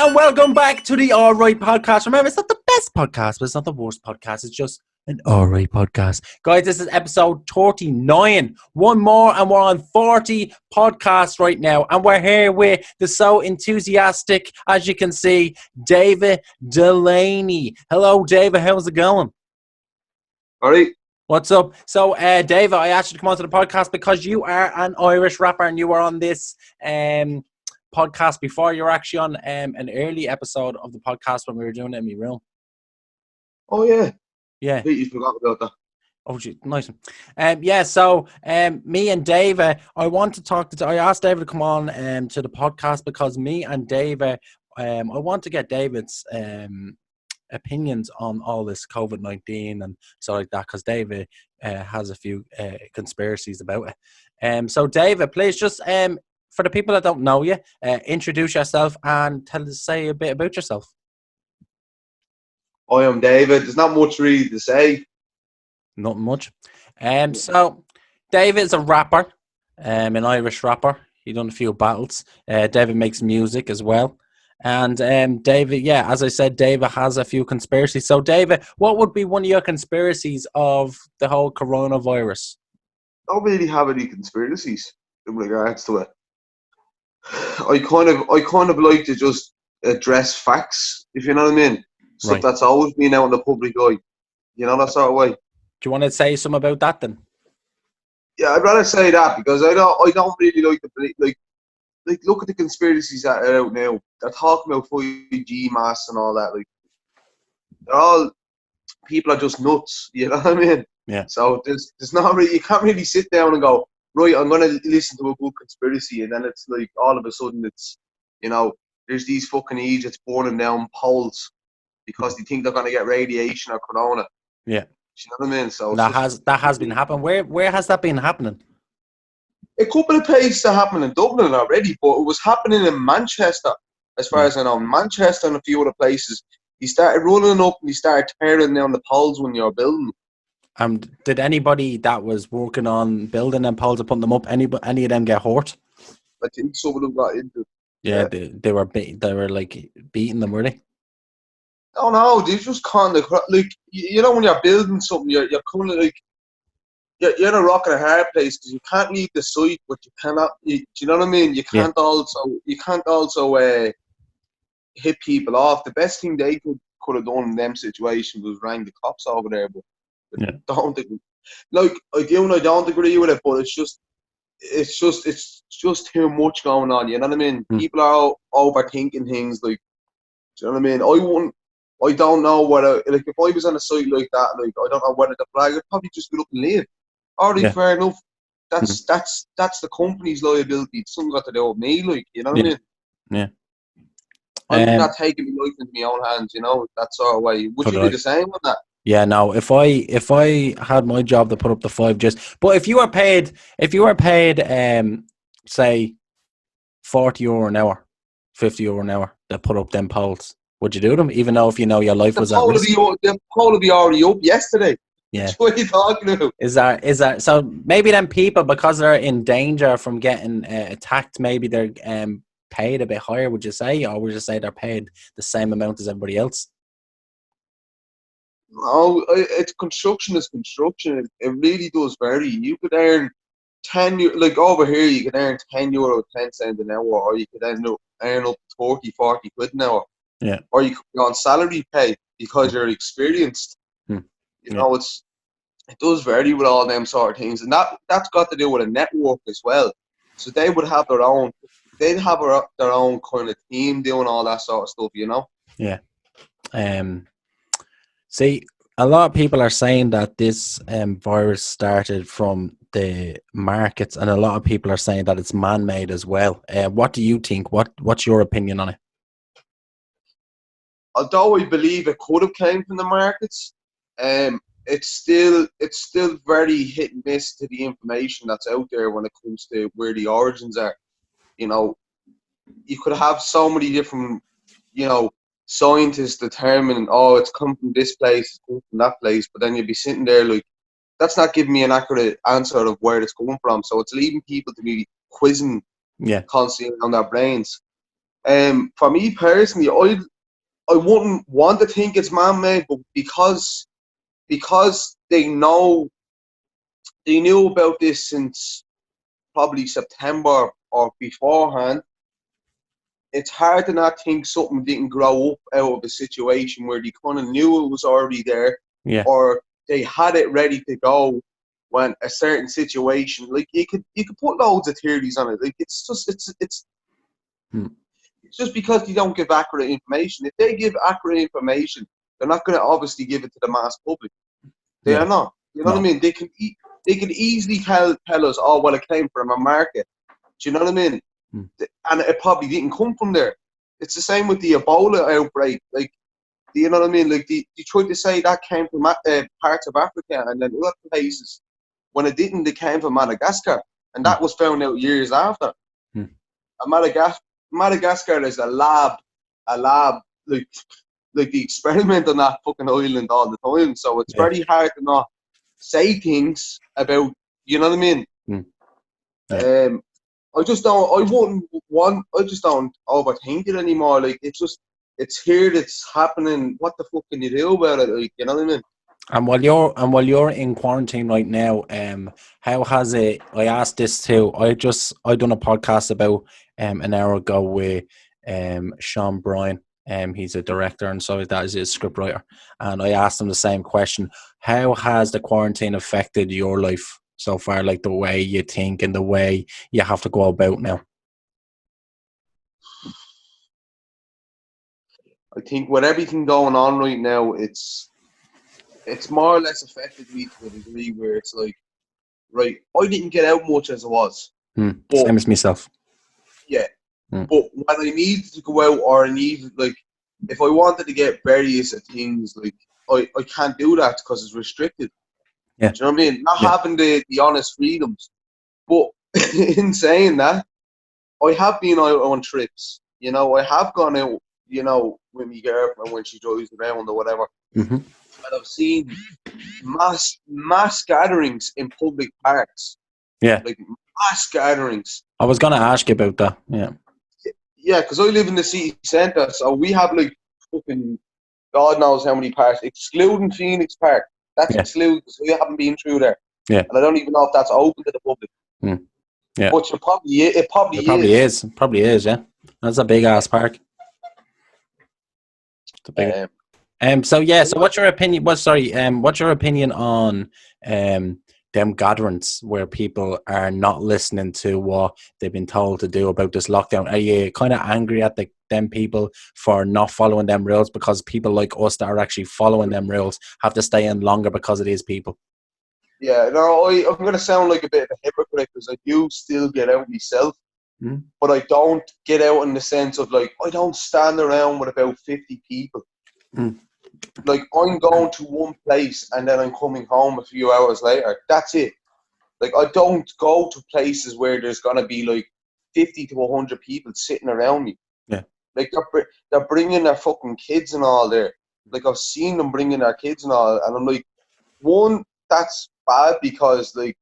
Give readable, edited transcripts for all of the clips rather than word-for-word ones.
and welcome back to the Alright Podcast. Remember, it's not the best podcast, but it's not the worst podcast. It's just an Alright Podcast. Guys, this is episode 39. One more, and we're on 40 podcasts right now. And we're here with the so enthusiastic, as you can see, David Delaney. Hello, David. How's it going? All right. What's up? So, David, I asked you to come onto the podcast because you are an Irish rapper and you were on this podcast before. You were actually on an early episode of the podcast when we were doing it in my room. Oh, yeah. Yeah. I completely forgot about that. Oh, gee, nice. So me and David, I asked David to come on to the podcast because me and David, I want to get David's opinions on all this COVID-19 and stuff like that, because David has a few conspiracies about it. So David, please just for the people that don't know you, introduce yourself and say a bit about yourself. I am David. There's not much really to say. Not much. So David's a rapper, an Irish rapper. He done a few battles. David makes music as well. And David, yeah, as I said, David has a few conspiracies. So, David, what would be one of your conspiracies of the whole coronavirus? I don't really have any conspiracies in regards to it. I kind of like to just address facts, if you know what I mean. Stuff that's always been out in the public eye. You know, that sort of way. Do you want to say something about that then? Yeah, I'd rather say that because I don't really like to believe, like, look at the conspiracies that are out now. They're talking about 5G masks and all that. Like, they're all, people are just nuts. You know what I mean? Yeah. So there's not really, you can't really sit down and go, right, I'm going to listen to a good conspiracy, and then it's like all of a sudden it's, you know, there's these fucking idiots burning down poles because they think they're going to get radiation or corona. Yeah. You know what I mean? So that has been happening. Where has that been happening? A couple of places are happening in Dublin already, but it was happening in Manchester, as far as I know. Manchester and a few other places, you started running up and you started tearing down the poles when you're building. Did anybody that was working on building them poles and putting them up, any of them get hurt? I think some of them got injured. Yeah, they were like beating them, were they? Oh no, they just kind of like, you know, when you're building something, you're kind of like, you're in a rock and a hard place because you can't leave the site, but you cannot. Do you know what I mean? You can't also hit people off. The best thing they could have done in them situations was rang the cops over there. But I don't think, like, I do and I don't agree with it, but it's just too much going on. You know what I mean? People are overthinking things. Like, do you know what I mean? I don't know whether, like, if I was on a site like that, like, I don't know whether the flag, I'd probably just get up and leave. Alright, fair enough. That's the company's liability. It's something got to do with me, like, you know what I mean? Yeah. I'm not taking my life into my own hands, you know, that sort of way. Would you be the same with that? Yeah, no. If I had my job to put up the 5Gs, but if you were paid, say €40 an hour, €50 an hour to put up them poles, would you do them? Even though if you know your life was at risk? The pole would be already up yesterday. Yeah. What are you talking about? Is that so? Maybe them people, because they're in danger from getting attacked, maybe they're paid a bit higher. Would you say, or would you say they're paid the same amount as everybody else? No, it's construction is construction. It really does vary. You could earn like over here, you could earn €10, 10 cents an hour, or you could earn up 30, 40 quid an hour. Yeah. Or you could be on salary pay because you're experienced. You know, it does vary with all them sort of things, and that's got to do with a network as well. So they would have their own kind of team doing all that sort of stuff, you know. Yeah. See, a lot of people are saying that this virus started from the markets, and a lot of people are saying that it's man-made as well. What do you think? What's your opinion on it? Although I believe it could have came from the markets, it's still very hit and miss to the information that's out there when it comes to where the origins are. You know, you could have so many different, you know, scientists determining, oh, it's come from this place, it's come from that place, but then you'd be sitting there like, that's not giving me an accurate answer of where it's coming from. So it's leaving people to be quizzing constantly on their brains. For me personally, I wouldn't want to think it's man-made, but because they knew about this since probably September or beforehand, it's hard to not think something didn't grow up out of a situation where they kind of knew it was already there, Yeah. or they had it ready to go when a certain situation. Like you could put loads of theories on it. Like it's Hmm. just because they don't give accurate information. If they give accurate information, they're not going to obviously give it to the mass public. They Yeah. are not. You know what I No. mean? They could easily tell us, oh well, it came from a market. Do you know what I mean? Hmm. And it probably didn't come from there. It's the same with the Ebola outbreak. Like, do you know what I mean? Like, they tried to say that came from parts of Africa and then other places. When it didn't, it came from Madagascar. And that was found out years after. Hmm. And Madagascar is a lab, like the experiment on that fucking island all the time. So it's Yeah. very hard to not say things about, you know what I mean? Hmm. Yeah. I just don't overthink it anymore. Like, it's here, it's happening. What the fuck can you do about it? Like, you know what I mean? And while you're in quarantine right now, how has it? I asked this too. I done a podcast about an hour ago with Sean Bryan. He's a director and so that is a script writer. And I asked him the same question. How has the quarantine affected your life so far? Like the way you think and the way you have to go about now? I think with everything going on right now, it's more or less affected me to a degree where it's like, right, I didn't get out much as it was. But Same as myself. yeah. Hmm. But when I needed to go out, or I needed, like, if I wanted to get various things, like, I can't do that because it's restricted. Yeah. Do you know what I mean? Not Yeah. having the honest freedoms. But in saying that, I have been out on trips. You know, I have gone out, you know, with my girlfriend when she drives around or whatever. Mm-hmm. And I've seen mass gatherings in public parks. Yeah. Like, mass gatherings. I was gonna ask you about that. Yeah. Yeah, because I live in the city centre, so we have, like, fucking God knows how many parks, excluding Phoenix Park. That's Yeah. excluded, so we haven't been through there. Yeah. And I don't even know if that's open to the public. Yeah. But it probably It probably is. It probably is, yeah. That's a big ass park. It's a big so yeah, so what's your opinion what's your opinion on them gatherings where people are not listening to what they've been told to do about this lockdown? Are you kind of angry at them people for not following them rules because people like us that are actually following them rules have to stay in longer because of these people? Yeah, no, I'm going to sound like a bit of a hypocrite because I do still get out myself, but I don't get out in the sense of, like, I don't stand around with about 50 people. Like, I'm going to one place and then I'm coming home a few hours later. That's it. Like, I don't go to places where there's going to be, like, 50 to 100 people sitting around me. Yeah. Like, they're bringing their fucking kids and all there. Like, I've seen them bringing their kids and all, and I'm like, one, that's bad because, like,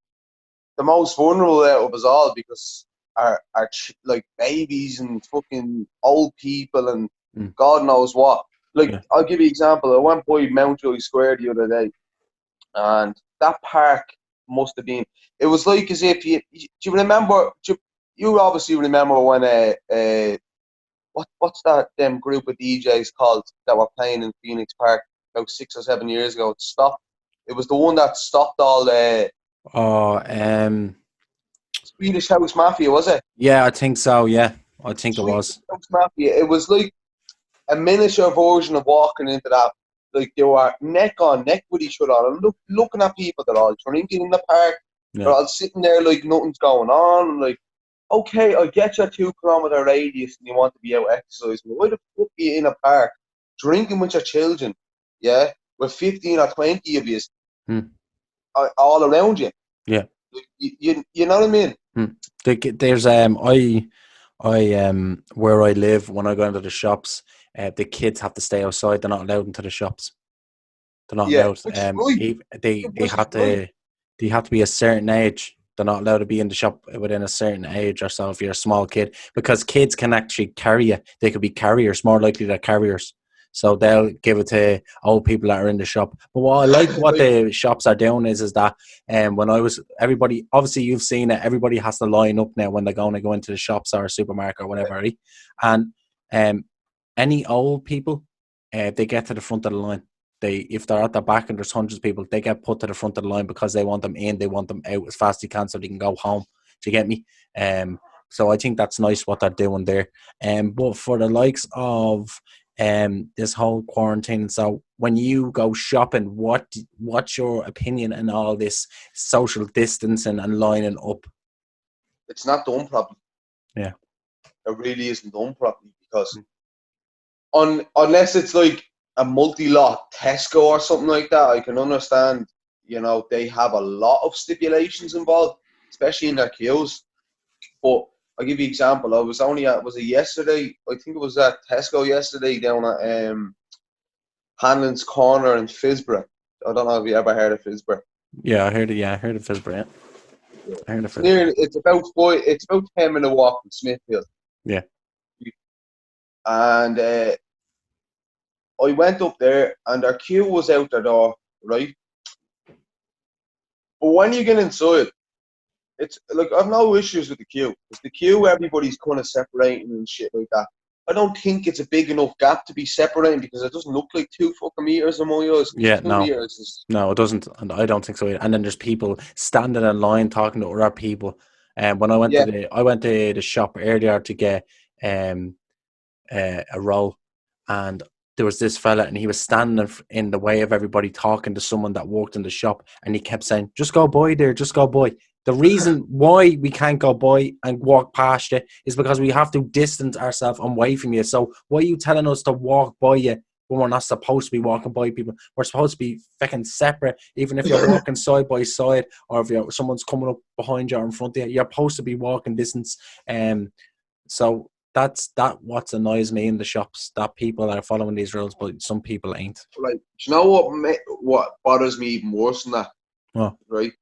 the most vulnerable out of us all, because are like babies and fucking old people and God knows what. Like, I'll give you an example. I went by Mountjoy Square the other day, and that park must have been. It was like as if do you remember? You obviously remember when what's that them group of DJs called that were playing in Phoenix Park about 6 or 7 years ago? It stopped. It was the one that stopped all Swedish House Mafia, was it? Yeah, I think so. Yeah, I think it Swedish was. House Mafia. It was like a miniature version of walking into that. Like, they were neck on neck with each other. And looking at people, they're all drinking in the park. Yeah. They're all sitting there like nothing's going on. And, like, okay, I get your 2 kilometer radius and you want to be out exercising. But why the fuck are you in a park drinking with your children? Yeah, with 15 or 20 of you all around you. Yeah. Like, you know what I mean? There's I where I live, when I go into the shops, the kids have to stay outside. They're not allowed into the shops. They're not allowed. Which is right. They have to be a certain age They're not allowed to be in the shop within a certain age or so if you're a small kid, because kids can actually carry you. They could be carriers, more likely they're carriers. So they'll give it to old people that are in the shop. But what I like what the shops are doing is that when everybody, obviously you've seen it, everybody has to line up now when they're going to go into the shops or a supermarket or whatever, right? And any old people, they get to the front of the line. If they're at the back and there's hundreds of people, they get put to the front of the line because they want them in, they want them out as fast as they can so they can go home. Do you get me? So I think that's nice what they're doing there. But for the likes of this whole quarantine, so when you go shopping, what's your opinion on all this social distancing and lining up? It's not done properly. Yeah. It really isn't done properly because unless it's like a multi-lot Tesco or something like that, I can understand, they have a lot of stipulations involved, especially in their queues. But I'll give you an example. I was only was it yesterday? I think it was at Tesco yesterday down at Hanlon's Corner in Fisborough. I don't know if you ever heard of Fisborough. Yeah, I heard it. Yeah, I heard of Fisborough. Yeah. I heard of Fisborough. It's about 10-minute walk from Smithfield. Yeah. And I went up there, and their queue was out the door, right? But when you get inside, it's like I've no issues with the queue. Because the queue, everybody's kind of separating and shit like that. I don't think it's a big enough gap to be separating because it doesn't look like 2 fucking meters in my eyes. Yeah, 2 no. meters is... No, it doesn't, and I don't think so either. And then there's people standing in line talking to other people. And when I went to the shop earlier to get a roll, and there was this fella, and he was standing in the way of everybody talking to someone that worked in the shop, and he kept saying, "Just go by there, just go by." The reason why we can't go by and walk past you is because we have to distance ourselves away from you. So why are you telling us to walk by you when we're not supposed to be walking by people? We're supposed to be fucking separate. Even if you're walking side by side, or if someone's coming up behind you or in front of you, you're supposed to be walking distance. So that's what annoys me in the shops, that people are following these rules, but some people ain't. Right. Do you know what bothers me even worse than that? Oh. Right.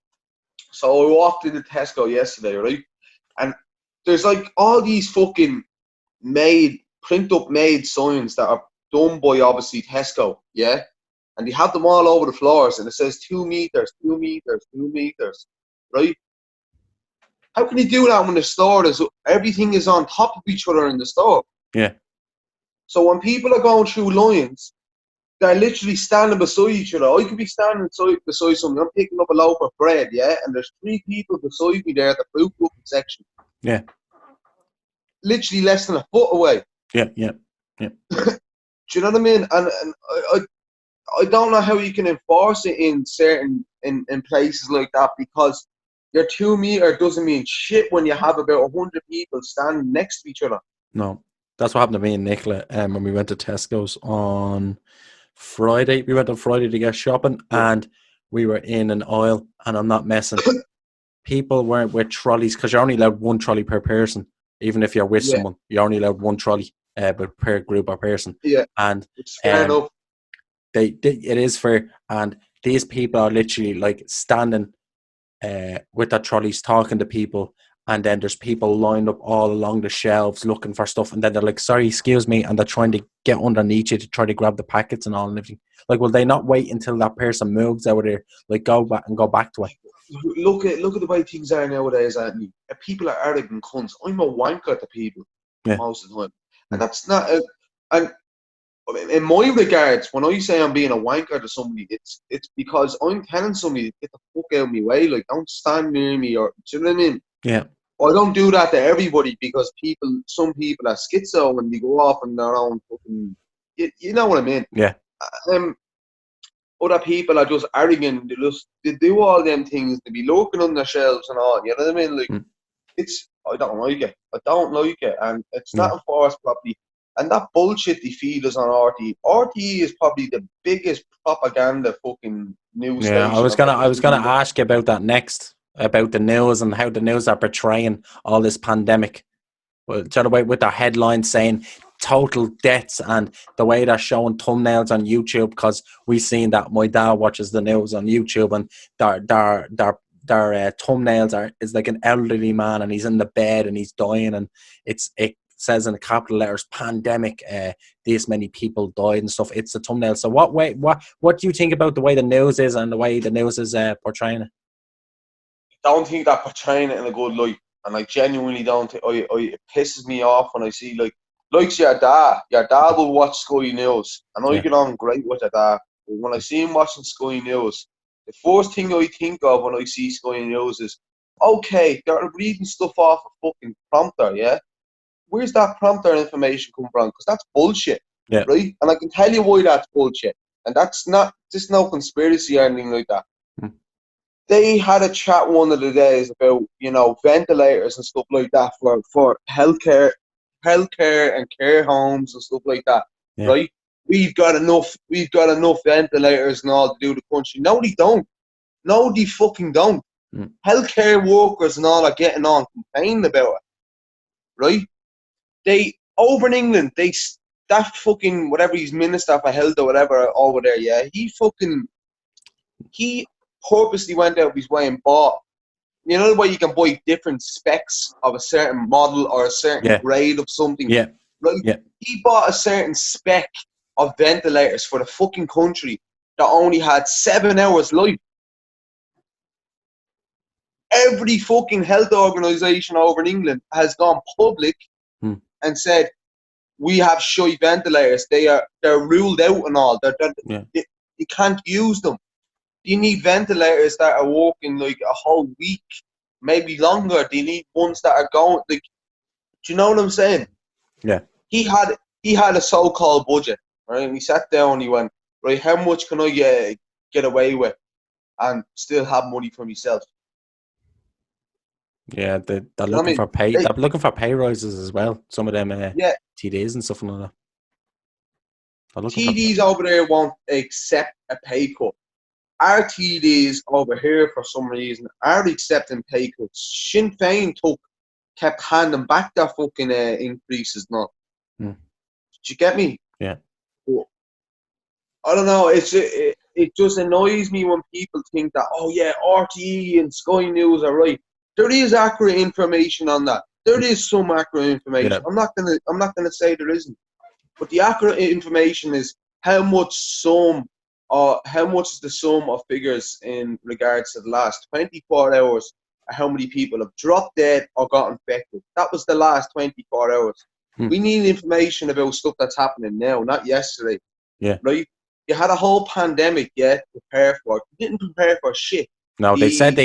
So I walked into Tesco yesterday, right? And there's like all these fucking print up made signs that are done by obviously Tesco, yeah? And they have them all over the floors, and it says 2 meters, 2 meters, 2 meters, right? How can you do that when the store everything is on top of each other in the store? Yeah. So when people are going through lines, they're literally standing beside each other. I could be standing beside something. I'm picking up a loaf of bread, yeah? And there's 3 people beside me there at the fruit looking section. Yeah. Literally less than a foot away. Yeah. Do you know what I mean? And I don't know how you can enforce it in certain in places like that, because your 2 meter doesn't mean shit when you have about 100 people standing next to each other. No. That's what happened to me and Nicola when we went to Tesco's on Friday. We went on Friday to get shopping, and we were in an aisle, and I'm not messing. People weren't with trolleys, because you're only allowed 1 trolley per person. Even if you're with someone, you're only allowed 1 trolley per group or person. Yeah, and it's fair enough. It is fair, and these people are literally like standing with their trolleys talking to people, and then there's people lined up all along the shelves looking for stuff, and then they're like, "Sorry, excuse me," and they're trying to get underneath you to try to grab the packets and all and everything. Like, will they not wait until that person moves out of there? Like, go back to it. Look at the way things are nowadays, Anthony. People are arrogant cunts. I'm a wanker to people most of the time, and that's not. And in my regards, when I say I'm being a wanker to somebody, it's because I'm telling somebody to get the fuck out of my way. Like, don't stand near me, or do you know what I mean? Yeah. I don't do that to everybody, because some people are schizo and they go off on their own fucking. You know what I mean? Yeah. Other people are just arrogant. They do all them things. They be lurking on their shelves and all. You know what I mean? Like, I don't like it. I don't like it, and it's not enforced properly. And that bullshit they feed us on RTE. RTE is probably the biggest propaganda fucking news station. I was gonna ask you about that next, about the news and how the news are portraying all this pandemic. Well, with their headlines saying total deaths, and the way they're showing thumbnails on YouTube, because we've seen that my dad watches the news on YouTube, and they're thumbnails is like an elderly man and he's in the bed and he's dying, and it says in capital letters pandemic, this many people died and stuff. It's the thumbnail. So what do you think about the way the news is and the way the news is portraying it? Don't think that portraying it in a good light, and I genuinely don't. It pisses me off when I see like your dad. Your dad will watch Sky News, and I get on great with your dad. But when I see him watching Sky News, the first thing I think of when I see Sky News is, okay, they're reading stuff off a fucking prompter, yeah. Where's that prompter information come from? Because that's bullshit, right? And I can tell you why that's bullshit, and that's not just no conspiracy or anything like that. They had a chat one of the days about, ventilators and stuff like that for healthcare and care homes and stuff like that, right? We've got enough ventilators and all to do the country. No, they don't. No, they fucking don't. Healthcare workers and all are getting on complaining about it, right? They over in England, that fucking whatever he's minister for health or whatever over there, yeah, he purposely went out of his way and bought, you know the way you can buy different specs of a certain model or a certain grade of something, right? He bought a certain spec of ventilators for the fucking country that only had 7 hours life. Every fucking health organisation over in England has gone public and said, we have shy ventilators. They're ruled out and all. You can't use them. You need ventilators that are working like a whole week, maybe longer. Do you need ones that are going like? Do you know what I'm saying? Yeah. He had a so-called budget, right? And he sat down and he went, right, how much can I get away with and still have money for myself? Yeah, they're looking for pay. They're looking for pay rises as well. Some of them TDs and stuff like that. TDs over there won't accept a pay cut. Our TDs over here, for some reason, are accepting pay cuts. Sinn Féin kept handing back their fucking increases now. Did you get me? Yeah. But, I don't know. It just annoys me when people think that, oh yeah, RTE and Sky News are right. There is accurate information on that. There is some accurate information. I'm not gonna say there isn't. But the accurate information is how much is the sum of figures in regards to the last 24 hours, and how many people have dropped dead or got infected. That was the last 24 hours. We need information about stuff that's happening now, not yesterday. Yeah. Right? You had a whole pandemic, to prepare for it. You didn't prepare for shit. No, they said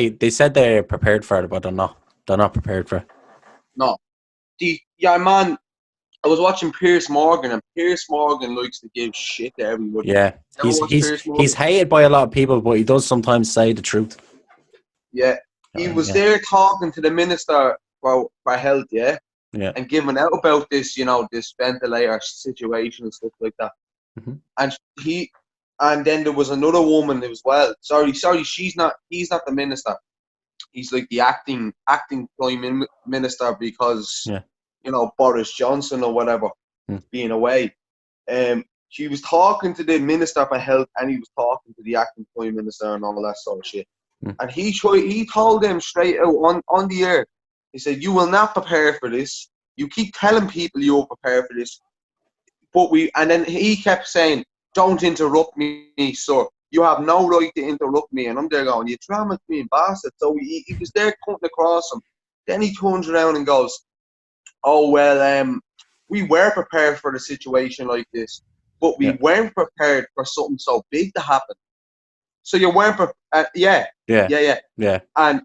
they're prepared for it, but they're not. They're not prepared for it. No. Man, I was watching Piers Morgan, and Piers Morgan likes to give shit to everybody. Yeah, he's hated by a lot of people, but he does sometimes say the truth. Yeah, he was there talking to the minister for health, and giving out about this, this ventilator situation and stuff like that. And then there was another woman as well. Sorry, he's not the minister. He's like the acting prime minister because Boris Johnson or whatever being away. She was talking to the minister for health, and he was talking to the acting prime minister and all that sort of shit. And he told them straight out on the air. He said, "You will not prepare for this. You keep telling people you will prepare for this, and then he kept saying, 'Don't interrupt me, sir. You have no right to interrupt me.' And I'm there going, 'You drama queen bastard.' So he was there cutting across him. Then he turns around and goes, 'Oh well, we were prepared for the situation like this, but we weren't prepared for something so big to happen.' So you weren't prepared. Yeah. And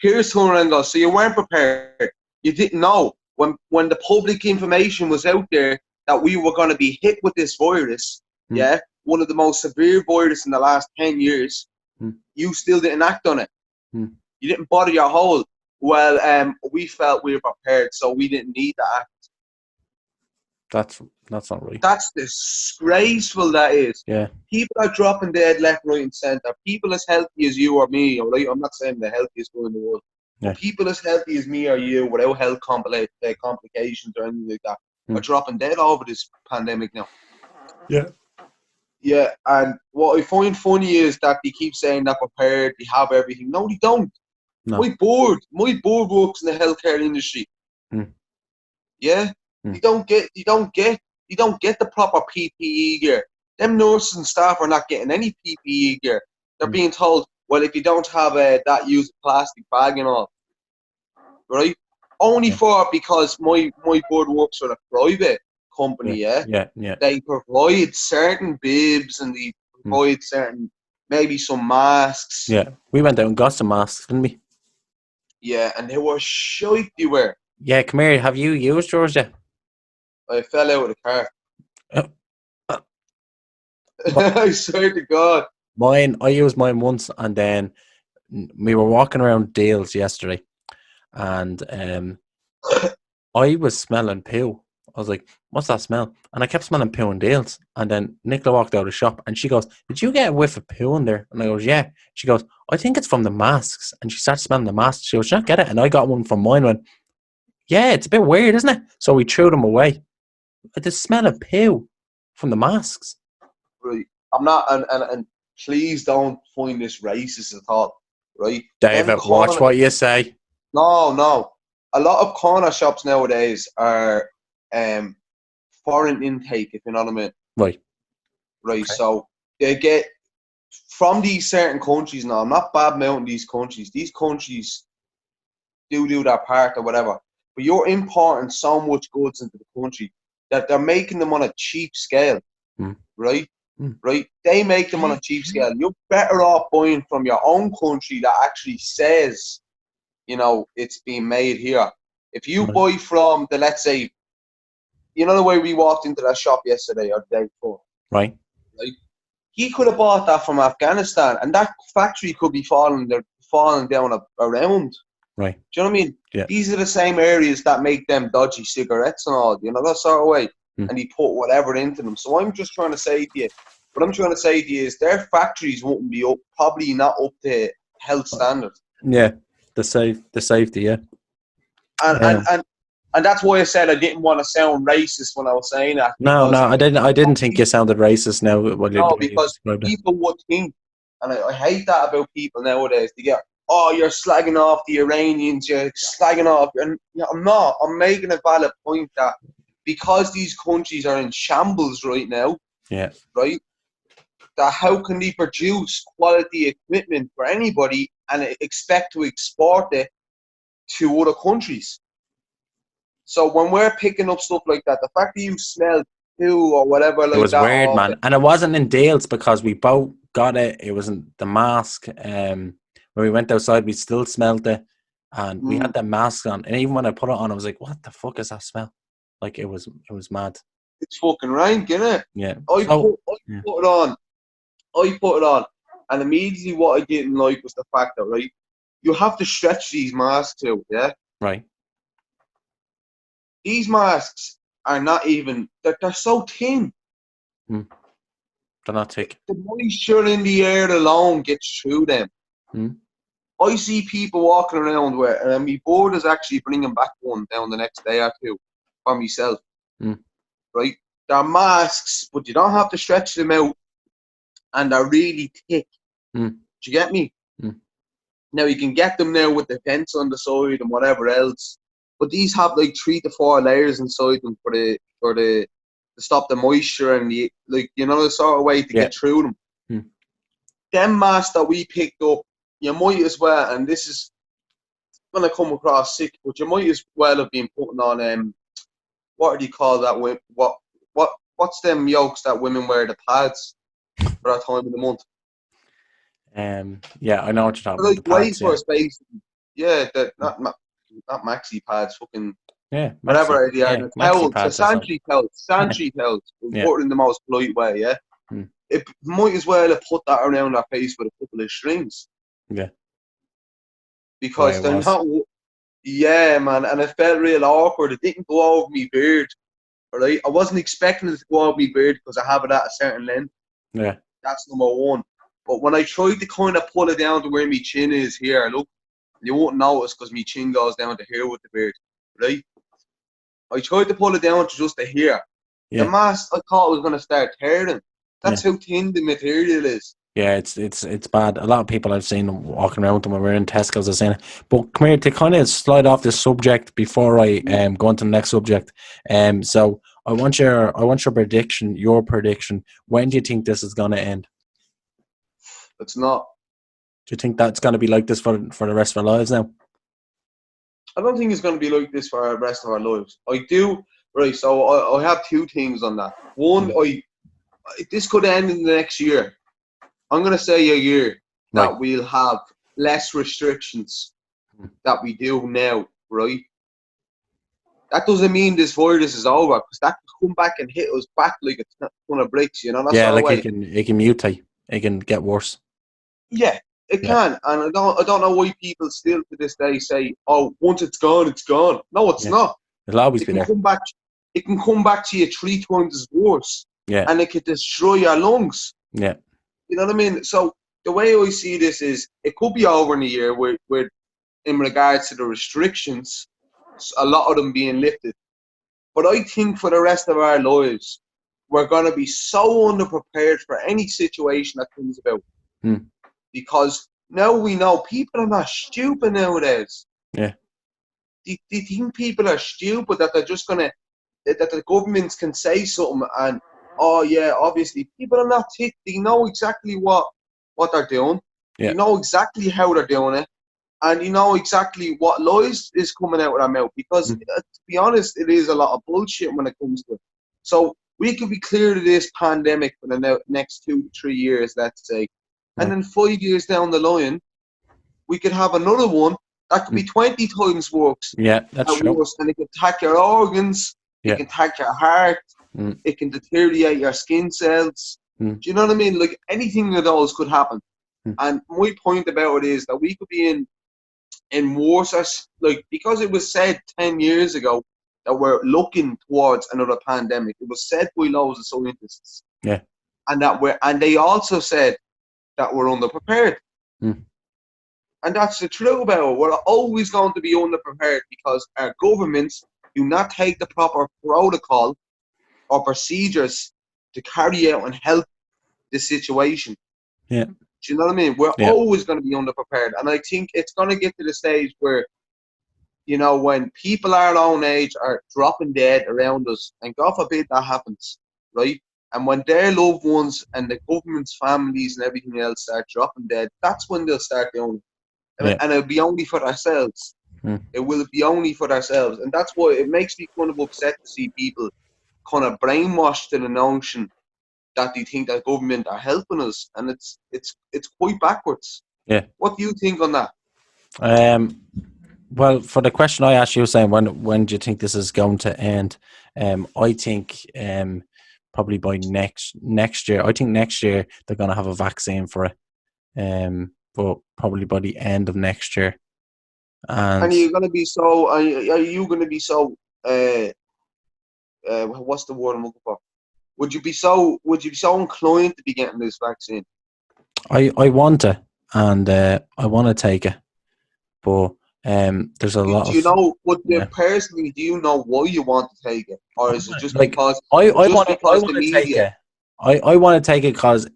Piers turned around and goes, 'So you weren't prepared. You didn't know when the public information was out there that we were going to be hit with this virus, one of the most severe viruses in the last 10 years, you still didn't act on it. You didn't bother your whole, well, we felt we were prepared, so we didn't need to act.' That's not right. That's disgraceful, that is. Yeah. People are dropping dead left, right and centre. People as healthy as you or me, all right? I'm not saying the healthiest guy in the world. Yeah. People as healthy as me or you, without health complications or anything like that, are dropping dead over this pandemic now. Yeah. Yeah, and what I find funny is that they keep saying they're prepared, they have everything. No, they don't. No. My board works in the healthcare industry. Mm. Yeah, Mm. you don't get the proper PPE gear. Them nurses and staff are not getting any PPE gear. They're Mm. being told, well, if you don't have that, use a plastic bag and all, right? Only Yeah. for because my board works for a private company. Yeah. Yeah, Yeah. Yeah. they provide certain bibs and they Mm. provide certain maybe some masks. Yeah. We went out and got some masks, didn't we? Yeah, and they were shite. They were. Yeah. Come here. Have you used yours yet? I fell out of the car. Uh, uh, I swear to God. Mine. I used mine once, and then we were walking around Dales yesterday, and I was smelling poo. I was like, "What's that smell?" And I kept smelling poo and Dales. And then Nicola walked out of the shop, and she goes, "Did you get a whiff of poo in there?" And I goes, "Yeah." She goes, "I think it's from the masks." And she started smelling the masks. She goes, "Not get it." And I got one from mine. Went, "Yeah, it's a bit weird, isn't it?" So we threw them away. But the smell of poo from the masks. Right. I'm not, and please don't find this racist at all, right? Them David, watch corner, what you say. no. A lot of corner shops nowadays are um foreign intake, if you know what I mean. Right. Right. Okay. So they get from these certain countries now. I'm not bad mouthing these countries. These countries do their part or whatever. But you're importing so much goods into the country that they're making them on a cheap scale, Mm. right? Mm. Right? They make them on a cheap scale. You're better off buying from your own country that actually says, it's being made here. If you Right. buy from let's say, the way we walked into that shop yesterday or the day before, Right. right? He could have bought that from Afghanistan, and that factory could be falling down around. Right. Do you know what I mean? Yeah. These are the same areas that make them dodgy cigarettes and all, that sort of way. Mm. And he put whatever into them. So I'm just trying to say to you, what I'm trying to say to you is their factories won't be probably not up to health standards. Yeah. The safety. Yeah. And and, Um, and and that's why I said I didn't want to sound racist when I was saying that, no, because I didn't. I didn't think you sounded racist now. What you, the no, way you because described it. people would think, and I hate that about people nowadays. They get, oh, you're slagging off the Iranians, you're slagging off, and I'm not. I'm making a valid point that because these countries are in shambles right now, Yeah. right? That how can they produce quality equipment for anybody and expect to export it to other countries? So when we're picking up stuff like that, the fact that you smell poo or whatever It like was that weird, off man, it, and it wasn't in Dales because we both got it. It wasn't the mask. When we went outside, we still smelled it, and we had the mask on. And even when I put it on, I was like, "What the fuck is that smell?" Like it was mad. it's fucking rank, innit? Yeah. I So put, I yeah. put it on. And immediately what I didn't like was the fact that, right, you have to stretch these masks out, yeah? Right. These masks are not even, they're so thin. Mm. They're not thick. The moisture in the air alone gets through them. Mm. I see people walking around and my board is actually bringing back one down the next day or two for myself, Mm. right? They're masks, but you don't have to stretch them out, and they're really thick. Mm. Do you get me? Mm. Now you can get them now with the vents on the side and whatever else, but these have like 3 to 4 layers inside them to stop the moisture and the sort of way to Yeah. get through them. Mm. Them masks that we picked up, you might as well, and this is gonna come across sick, but you might as well have been putting on what do you call that? What's them yokes that women wear, the pads for that time of the month? Yeah, I know what you're talking They're about. like The pads. Yeah. wafers, basically. Yeah, not maxi pads, fucking Yeah. Maxi. whatever they are. Yeah. The Maxi towels, the pads or something. sanitary towels, Yeah. put it in the most polite way. Yeah, Mm. it might as well have put that around our face with a couple of strings Yeah. The way because it they're was. not. Yeah, man, and it felt real awkward. It didn't go over me beard. Right, I wasn't expecting it to go over me beard because I have it at a certain length. Yeah. That's number one. But when I tried to kind of pull it down to where my chin is here, look, you won't notice because my chin goes down to here with the beard, right? I tried to pull it down to just to here. The Yeah. mask I thought was going to start tearing. That's how thin the material is. Yeah, it's bad. A lot of people I've seen walking around with them when we're in Tesco's are saying it. But come here, to kind of slide off this subject before I go on to the next subject. So I want your prediction. Your prediction. When do you think this is going to end? It's not. Do you think that's going to be like this for the rest of our lives now? I don't think it's going to be like this for the rest of our lives. I do. Right. So I have two things on that. One, this could end in the next year. I'm going to say a year that we'll have less restrictions that we do now, right? That doesn't mean this virus is over, because that can come back and hit us back like a ton of bricks, you know? That's like it can mutate. It can get worse. Yeah, it can. And I don't know why people still to this day say, oh, once it's gone, it's gone. No, it's not. It'll always be there. It can come back to you 3 times as worse. Yeah. And it could destroy your lungs. Yeah. You know what I mean? So the way I see this is, it could be over in a year with in regards to the restrictions, a lot of them being lifted. But I think for the rest of our lives, we're going to be so underprepared for any situation that comes about. Because now we know people are not stupid nowadays. Yeah. Do you think people are stupid that they're just going to, that the governments can say something and, oh yeah, obviously people are not thick. They know exactly what they're doing. Yeah. You know exactly how they're doing it. And you know exactly what lies is coming out of their mouth. Because, to be honest, it is a lot of bullshit when it comes to it. So we could be clear of this pandemic for the next 2 to 3 years, let's say. And then 5 years down the line, we could have another one that could be 20 times worse. Yeah, that's true. And it can attack your organs. It can attack your heart. It can deteriorate your skin cells. Do you know what I mean? Like, anything of those could happen. And my point about it is that we could be in worse, like, because it was said 10 years ago that we're looking towards another pandemic. It was said by loads of scientists. Yeah. And they also said that we're underprepared. And that's the truth about it. We're always going to be underprepared because our governments do not take the proper protocol or procedures to carry out and help the situation. Yeah. Do you know what I mean? We're always going to be underprepared. And I think it's going to get to the stage where, you know, when people our own age are dropping dead around us, and God forbid that happens, right? And when their loved ones and the government's families and everything else start dropping dead, that's when they'll start doing it. And it'll be only for ourselves. It will be only for ourselves. And that's why it makes me kind of upset to see people kind of brainwashed to the notion that they think that government are helping us. And it's quite backwards. Yeah. What do you think on that? Well, for the question I asked you, saying when do you think this is going to end? I think probably by next year. I think next year they're going to have a vaccine for it. But probably by the end of next year. And you're going to be so? Are you going to be so? What's the word I'm looking for? Would you be so inclined to be getting this vaccine? I want it, and I want to take it, but there's a lot. Do you know? Personally, do you know why you want to take it, or is it just like, because? I want to take it. I want to take it because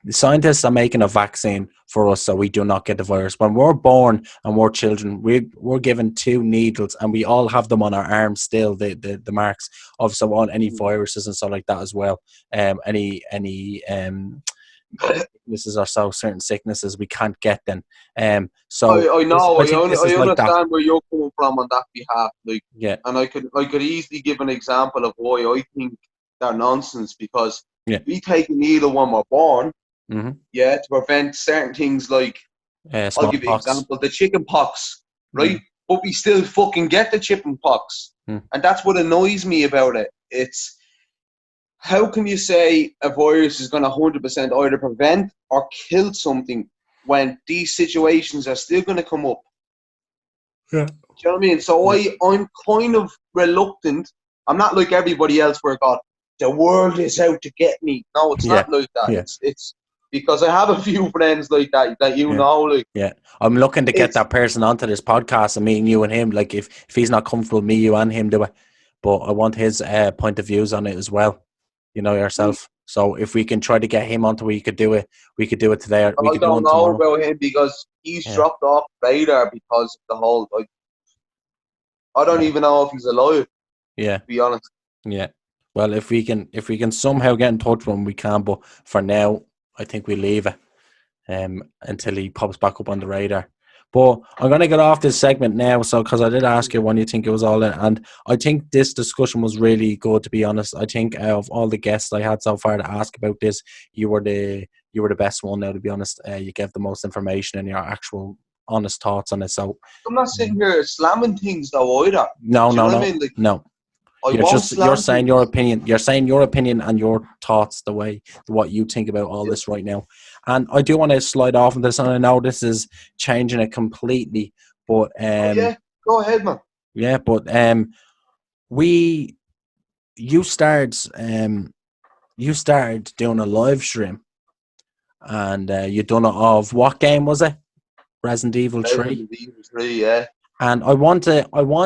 the scientists are making a vaccine for us so we do not get the virus. When we're born and we're children, we're given 2 needles and we all have them on our arms still, the marks of any viruses and stuff like that as well. Any sicknesses or certain sicknesses we can't get them. So I know, I understand like where you're coming from on that behalf. Like, yeah. And I could easily give an example of why I think they're nonsense, because we take a needle when we're born, to prevent certain things like, I'll give you an example, the chicken pox, right? But we still fucking get the chicken pox. And that's what annoys me about it. It's, how can you say a virus is going to 100% either prevent or kill something when these situations are still going to come up? Yeah. Do you know what I mean? So I'm kind of reluctant. I'm not like everybody else where God, the world is out to get me. No, it's not like that. Yeah. It's because I have a few friends like that you know. Like, yeah, I'm looking to get that person onto this podcast and meeting you and him. Like, if he's not comfortable, me, you, and him do it. But I want his point of views on it as well. You know yourself. So if we can try to get him onto, we could do it. We could do it today. We I could do don't one know tomorrow. about him because he's Yeah, dropped off radar because of the whole. I don't yeah, even know if he's alive. yeah, To be honest. yeah. Well, if we can somehow get in touch with him, we can. But for now, I think we leave it until he pops back up on the radar. But I'm going to get off this segment now, so because I did ask you when you think it was all in, and I think this discussion was really good. To be honest, I think of all the guests I had so far to ask about this, you were the best one. Now, to be honest, you gave the most information and your actual honest thoughts on it. So, I'm not sitting here slamming things though either. no, Do you no, know what I no, mean? Like no. I won't You're slam saying your things. opinion. You're saying your opinion and your thoughts, the way what you think about all Yeah. this right now. And I do want to slide off on this, and I know this is changing it completely, but Oh yeah, go ahead, man. yeah, but we you started you started doing a live stream, and you done it of what game was it? Resident Evil 3. Resident Evil 3, yeah. And I want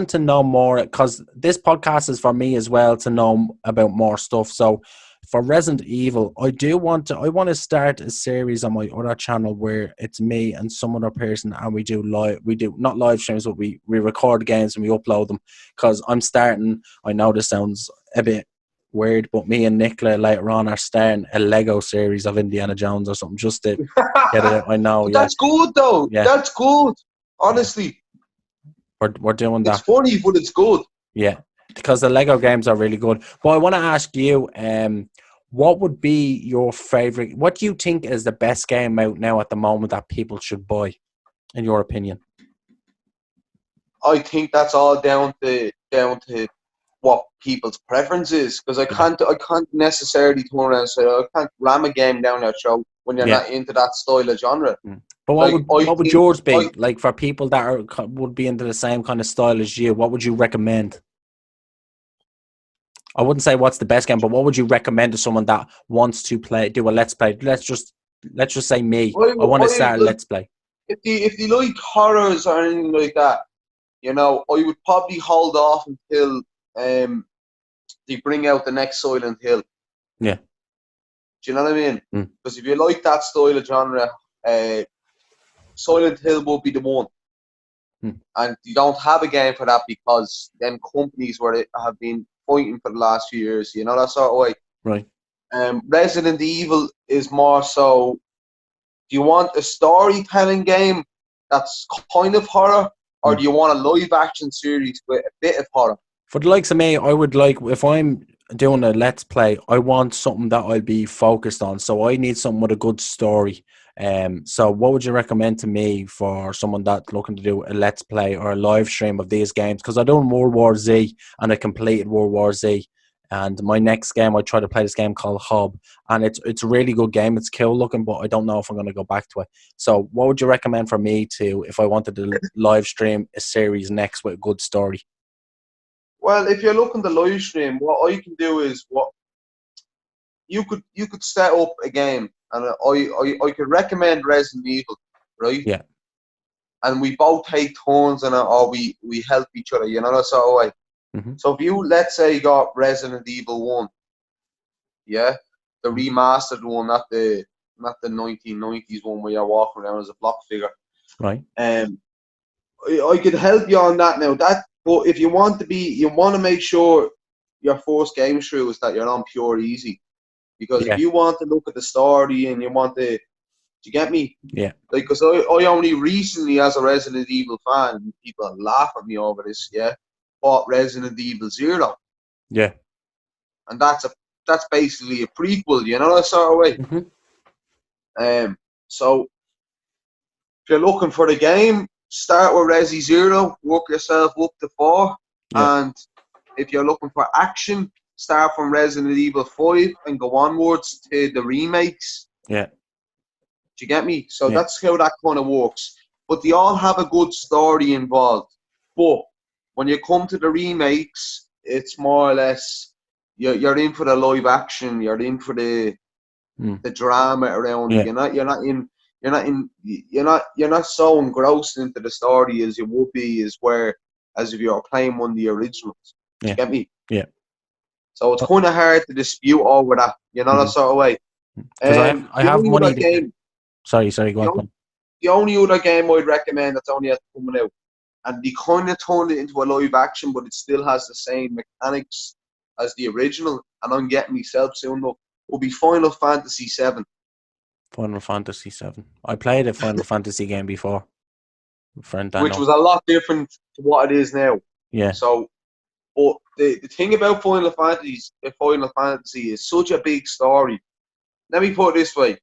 to know more, because this podcast is for me as well to know about more stuff. So for Resident Evil, I want to start a series on my other channel where it's me and some other person, and we do not live streams, but we record games and we upload them. Because I know this sounds a bit weird, but me and Nicola later on are starting a Lego series of Indiana Jones or something, just to get it out. I know, But yeah, that's good though. yeah, That's good. yeah. Honestly, We're doing it's that. funny, but it's good. Yeah, because the Lego games are really good. But I want to ask you, what would be your favorite? What do you think is the best game out now at the moment that people should buy, in your opinion? I think that's all down to what people's preference is. Because Yeah, I can't necessarily turn around and say I can't ram a game down your throat when you're yeah. not into that style of genre. Mm. But what Like would I what would think yours I be like for people that would be into the same kind of style as you? What would you recommend? I wouldn't say what's the best game, but what would you recommend to someone that wants to do a let's play? Let's just say me. I want to I start a like let's play. if they like horrors or anything like that, I would probably hold off until they bring out the next Silent Hill. Yeah. Do you know what I mean? Mm. Because if you like that style of genre, uh, Silent Hill will be the one. Mm. And you don't have a game for that because them companies where they have been fighting for the last few years, that sort of way. Right. Resident Evil is more so, do you want a storytelling game that's kind of horror, or Mm. do you want a live action series with a bit of horror? For the likes of me, I would like, if I'm doing a let's play, I want something that I'll be focused on. So I need something with a good story. So what would you recommend to me for someone that's looking to do a let's play or a live stream of these games? Because I done World War Z and I completed World War Z. And my next game, I try to play this game called Hob, and it's a really good game. It's cool looking, but I don't know if I'm going to go back to it. So, what would you recommend for me to, if I wanted to live stream a series next with a good story? Well, if you're looking to live stream, what I can do is what you could set up a game, and I could recommend Resident Evil, right? Yeah. And we both take turns and or we help each other, that sort of way. Mm-hmm. So if you let's say you got Resident Evil 1, yeah, the remastered one, not the 1990s one where you're walking around as a block figure. Right. I could help you on that now. But if you want to make sure your first game through is that you're on pure easy. Because if Yeah. you want to look at the story and you want to, do you get me? Yeah. Like, because I only recently, as a Resident Evil fan, people laugh at me over this, yeah, bought Resident Evil 0. Yeah. And that's basically a prequel, that sort of way. Mm-hmm. So if you're looking for the game, start with Resi 0, work yourself up to 4. Yeah. And if you're looking for action, start from Resident Evil 5 and go onwards to the remakes. Yeah. Do you get me? So Yeah. that's how that kind of works. But they all have a good story involved. But when you come to the remakes, it's more or less you're in for the live action. You're in for the drama around it. Yeah. You're not so engrossed into the story as you would be as if you were playing one of the originals. Do Yeah. you get me? Yeah. So it's kind of hard to dispute over that, that sort of way. Because I The have only money other to. game, Sorry, go the, on. on- the only other game I'd recommend that's only coming out, and they kind of turned it into a live action, but it still has the same mechanics as the original, and I'm getting myself soon enough, will be Final Fantasy VII. Final Fantasy 7. I played a Final Fantasy game before. Friend Which Daniel. was a lot different to what it is now. Yeah. So, but the thing about Final Fantasy is such a big story. Let me put it this way.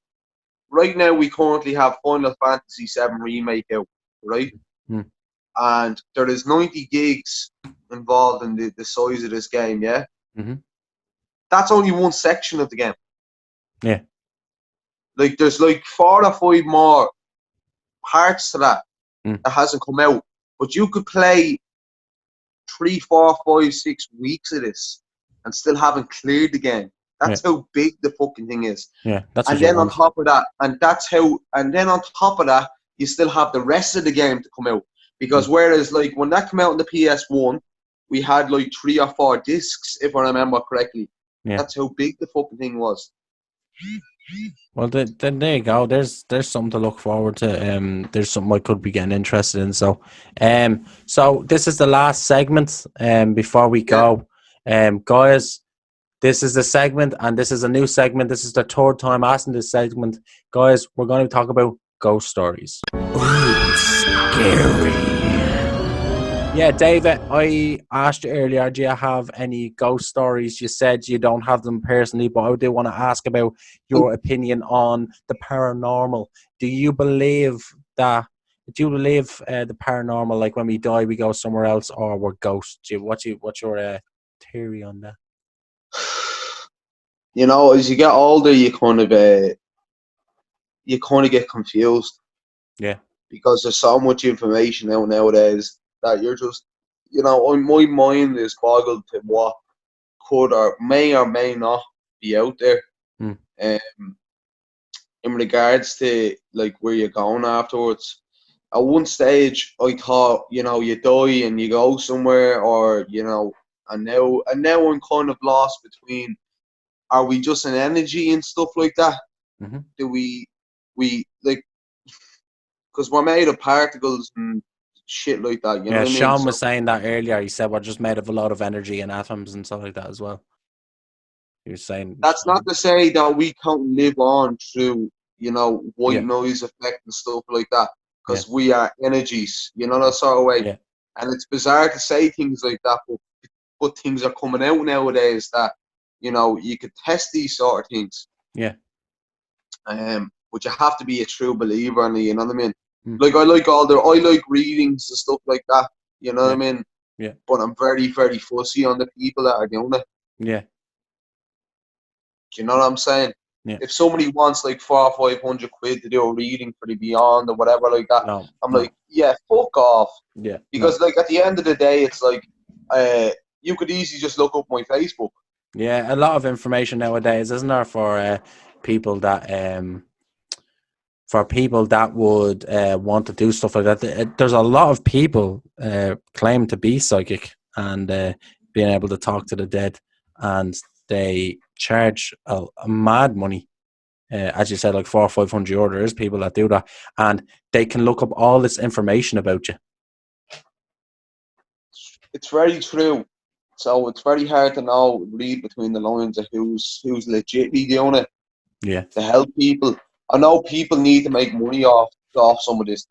Right now, we currently have Final Fantasy VII Remake out, right? Mm. And there is 90 gigs involved in the size of this game, yeah? Mm-hmm. That's only one section of the game. Yeah. Like, there's like 4 or 5 more parts to that that hasn't come out. But you could play 3, 4, 5, 6 weeks of this and still haven't cleared the game. That's how big the fucking thing is. Yeah, that's what And you then on want. top of that, you still have the rest of the game to come out. Because whereas like when that came out on the PS1, we had like 3 or 4 discs, if I remember correctly. Yeah. That's how big the fucking thing was. Well, then there you go. There's something to look forward to. There's something I could be getting interested in. So this is the last segment. Before we go, guys, this is the segment, and this is a new segment. This is the third time asking this segment, guys. We're going to talk about ghost stories. Ooh, scary. Yeah, David, I asked you earlier, do you have any ghost stories? You said you don't have them personally, but I do want to ask about your opinion on the paranormal. Do you believe the paranormal, like when we die, we go somewhere else, or we're ghosts? What's your theory on that? As you get older, you kind of get confused. Yeah. Because there's so much information out nowadays that you're just, my mind is boggled to what could or may not be out there. In regards to like where you're going afterwards. At one stage, I thought, you die and you go somewhere, or and now I'm kind of lost between: are we just an energy and stuff like that? Mm-hmm. Do we like? Because we're made of particles and shit like that, you know what I mean? Sean was saying that earlier. He said we're just made of a lot of energy and atoms and stuff like that as well. He was saying that's not to say that we can't live on through, white noise effect and stuff like that, because we are energies, that sort of way. Yeah. And it's bizarre to say things like that, but things are coming out nowadays that, you could test these sort of things. Yeah. But you have to be a true believer in it, you know what I mean? Like I like readings and stuff like that, you know what I mean? Yeah. But I'm very, very fussy on the people that are doing it. Yeah. Do you know what I'm saying? Yeah. If somebody wants like 400 or 500 quid to do a reading for the Beyond or whatever like that, I'm like, yeah, fuck off. Yeah. Because like at the end of the day, it's like, you could easily just look up my Facebook. Yeah, a lot of information nowadays, isn't there, for people that would want to do stuff like that. There's a lot of people claim to be psychic and being able to talk to the dead, and they charge a mad money. As you said, like 400 or 500 euro. There is people that do that, and they can look up all this information about you. It's very true. So it's very hard to read between the lines of who's legitimately doing it. Yeah. To help people. I know people need to make money off some of this.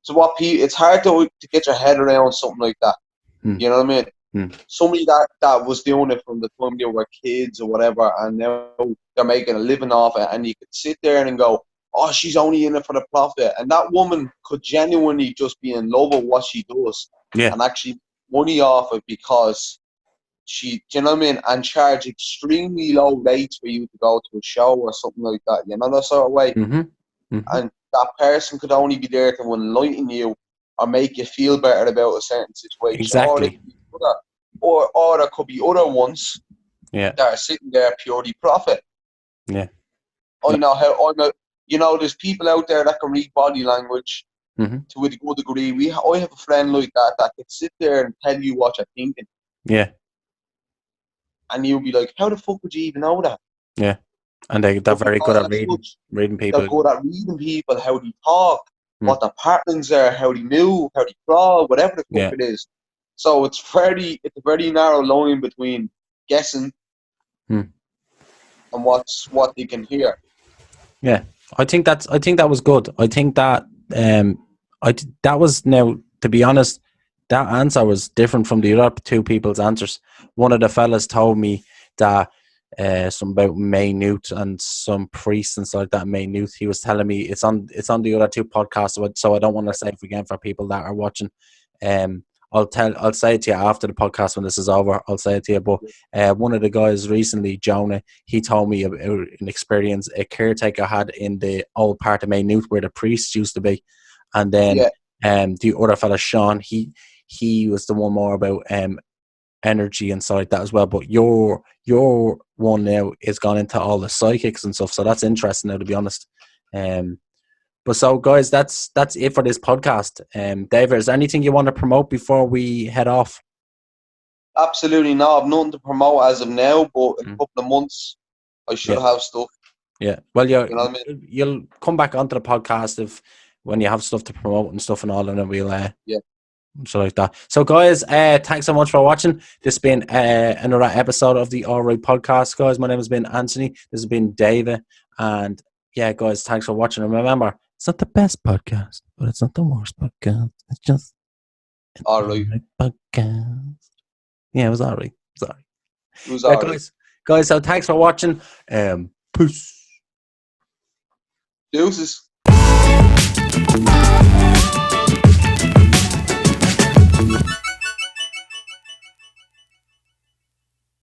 It's hard to get your head around something like that. You know what I mean? Somebody that was doing it from the time they were kids or whatever, and now they're making a living off it, and you could sit there and go, oh, she's only in it for the profit. And that woman could genuinely just be in love with what she does and actually money off it because do you know what I mean? And charge extremely low rates for you to go to a show or something like that. You know, that sort of way. And that person could only be there to enlighten you or make you feel better about a certain situation. Exactly. Or there could be other ones that are sitting there purely profit. Yeah. I know there's people out there that can read body language to a good degree. I have a friend like that can sit there and tell you what you're thinking. Yeah. and you'll be like, how the fuck would you even know that? Yeah, and they're But very good because at reading they're people. good at reading people, how they talk, Hmm. what their patterns are, how they move, how they crawl, whatever the fuck Yeah. it is. So it's a very narrow line between guessing Hmm. and what they can hear. Yeah, I think that was good. I think that that was, now, to be honest, that answer was different from the other two people's answers. One of the fellas told me that some about Maynooth and some priests and stuff like that. Maynooth. He was telling me it's on the other two podcasts. So I don't want to say it again for people that are watching. I'll say it to you after the podcast when this is over. I'll say it to you. But one of the guys recently, Jonah, he told me about an experience a caretaker had in the old part of Maynooth where the priests used to be, and then Yeah, the other fella, Sean, he was the one more about energy and stuff like that as well. But your one now is gone into all the psychics and stuff, so that's interesting now, to be honest. But so, guys, that's it for this podcast. David, is there anything you want to promote before we head off? absolutely no. I've nothing to promote as of now, but in a couple of months, I should have stuff. Yeah. Well, You know what I mean? you'll come back onto the podcast when you have stuff to promote and stuff and all, and then we'll so like that. So, guys, thanks so much for watching. This has been another episode of the All Right Podcast, guys. My name has been Anthony. This has been David, and yeah, guys, thanks for watching. And remember, it's not the best podcast, but it's not the worst podcast. It's just an All right. podcast. Yeah, it was all right. Sorry. It was all right. Guys. So thanks for watching. Peace. Deuces.